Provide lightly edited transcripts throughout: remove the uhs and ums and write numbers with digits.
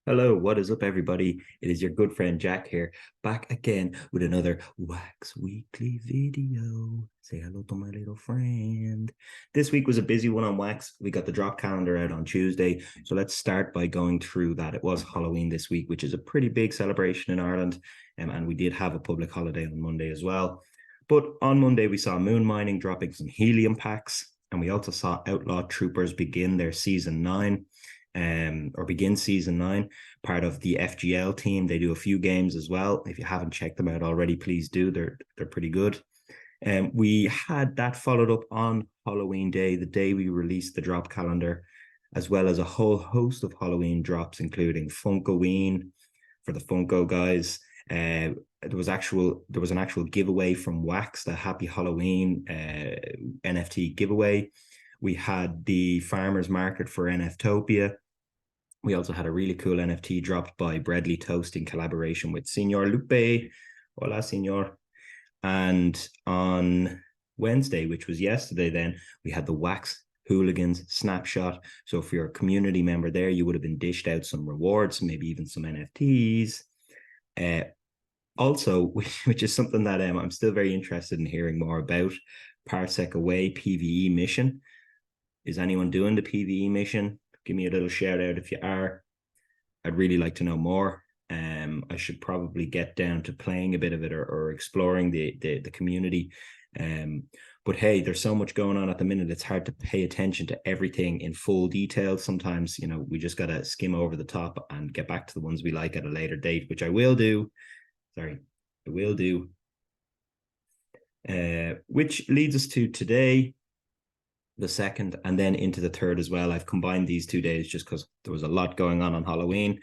Hello, what is up, everybody? It is your good friend Jack here, back again with another Wax Weekly video. Say hello to my little friend. This week was a busy one on Wax. We got the drop calendar out on Tuesday, so let's start by going through that. It was Halloween this week, which is a pretty big celebration in Ireland, and we did have a public holiday on Monday as well. But on Monday, we saw Moon Mining dropping some helium packs, and we also saw Outlaw Troopers begin their season 9. Or begin season 9, part of the FGL team. They do a few games as well. If you haven't checked them out already, please do. They're pretty good. And we had that followed up on Halloween Day, the day we released the drop calendar, as well as a whole host of Halloween drops, including Funkoween for the Funko guys. There was an actual giveaway from Wax, the Happy Halloween NFT giveaway. We had the farmers market for NFTopia. We also had a really cool NFT dropped by Breadly Toast in collaboration with Senor Lupe. Hola, Senor. And on Wednesday, which was yesterday, then we had the Wax Hooligans snapshot. So if you're a community member there, you would have been dished out some rewards, maybe even some NFTs. Also, which is something that I'm still very interested in hearing more about, Parsec Away PvE mission. Is anyone doing the PvE mission? Give me a little shout out if you are. I'd really like to know more. I should probably get down to playing a bit of it or exploring the community. But hey, there's so much going on at the minute. It's hard to pay attention to everything in full detail. Sometimes, we just got to skim over the top and get back to the ones we like at a later date, which I will do. Sorry, I will do. Which leads us to today, the second, and then into the third as well. I've combined these 2 days just because there was a lot going on Halloween.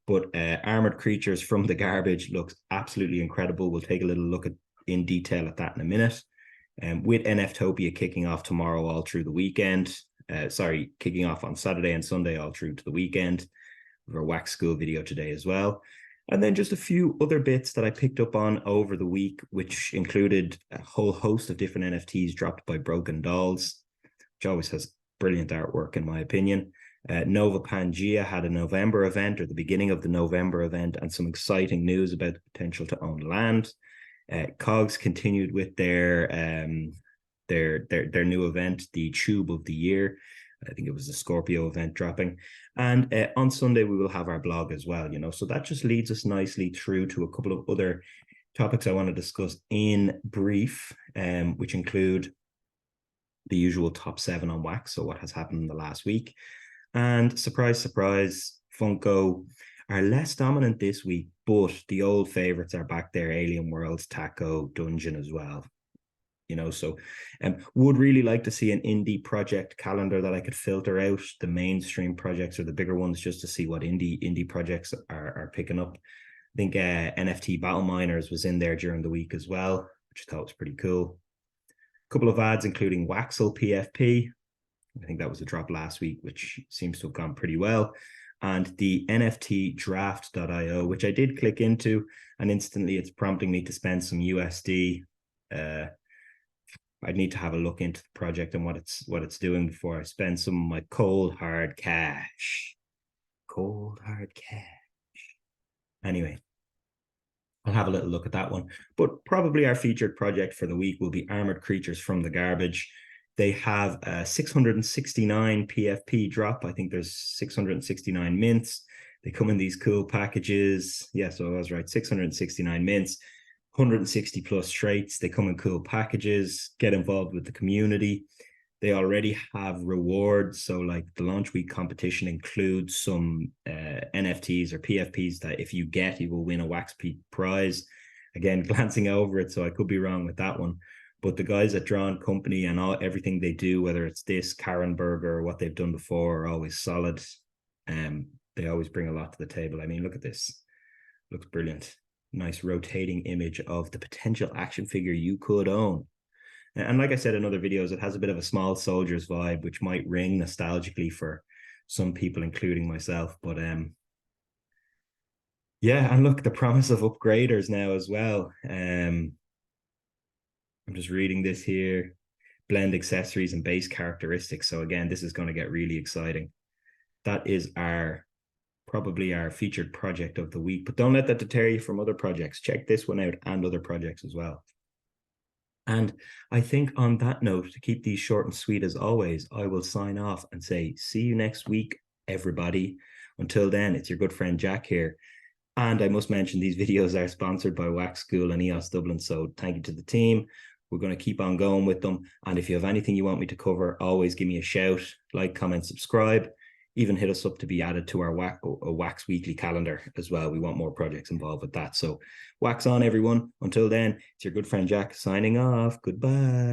But Armored Creatures from the Garbage looks absolutely incredible. We'll take a little look in detail at that in a minute. With NFTopia kicking off tomorrow all through the weekend. Kicking off on Saturday and Sunday all through to the weekend. We have our Wax School video today as well. And then just a few other bits that I picked up on over the week, which included a whole host of different NFTs dropped by Broken Dolls, which always has brilliant artwork, in my opinion. Nova Pangea had a November event, or the beginning of the November event, and some exciting news about the potential to own land. Cogs continued with their new event, the Tube of the Year. I think it was the Scorpio event dropping. And on Sunday, we will have our blog as well, So that just leads us nicely through to a couple of other topics I want to discuss in brief, which include the usual top 7 on Wax, so what has happened in the last week. And surprise, surprise, Funko are less dominant this week, but the old favorites are back there: Alien Worlds, Taco, Dungeon as well. So would really like to see an indie project calendar that I could filter out the mainstream projects or the bigger ones, just to see what indie projects are picking up. I think NFT Battle Miners was in there during the week as well, which I thought was pretty cool. A couple of ads, including Waxel PFP. I think that was a drop last week, which seems to have gone pretty well. And the NFT draft.io, which I did click into, and instantly it's prompting me to spend some USD. I'd need to have a look into the project and what it's doing before I spend some of my cold hard cash. Cold hard cash. Anyway, I'll have a little look at that one. But probably our featured project for the week will be Armored Creatures from the Garbage. They have a 669 PFP drop. I think there's 669 mints. They come in these cool packages. Yeah, so I was right. 669 mints, 160 plus traits. They come in cool packages. Get involved with the community. They already have rewards. So like the launch week competition includes some NFTs or PFPs that if you get, you will win a Wax Peak prize. Again, glancing over it, so I could be wrong with that one. But the guys at Drawn Company and everything they do, whether it's this, Karen Burger, or what they've done before, are always solid. They always bring a lot to the table. I mean, look at this. Looks brilliant. Nice rotating image of the potential action figure you could own. And like I said in other videos, it has a bit of a Small Soldiers vibe, which might ring nostalgically for some people, including myself. But yeah, and look, the promise of upgraders now as well. I'm just reading this here. Blend accessories and base characteristics. So again, this is going to get really exciting. That is our probably our featured project of the week. But don't let that deter you from other projects. Check this one out and other projects as well. And I think on that note, to keep these short and sweet as always, I will sign off and say, see you next week, everybody. Until then, it's your good friend Jack here. And I must mention these videos are sponsored by Wax School and EOS Dublin. So thank you to the team. We're going to keep on going with them. And if you have anything you want me to cover, always give me a shout, like, comment, subscribe. Even hit us up to be added to our Wax weekly calendar as well. We want more projects involved with that. So wax on, everyone. Until then, it's your good friend Jack signing off. Goodbye.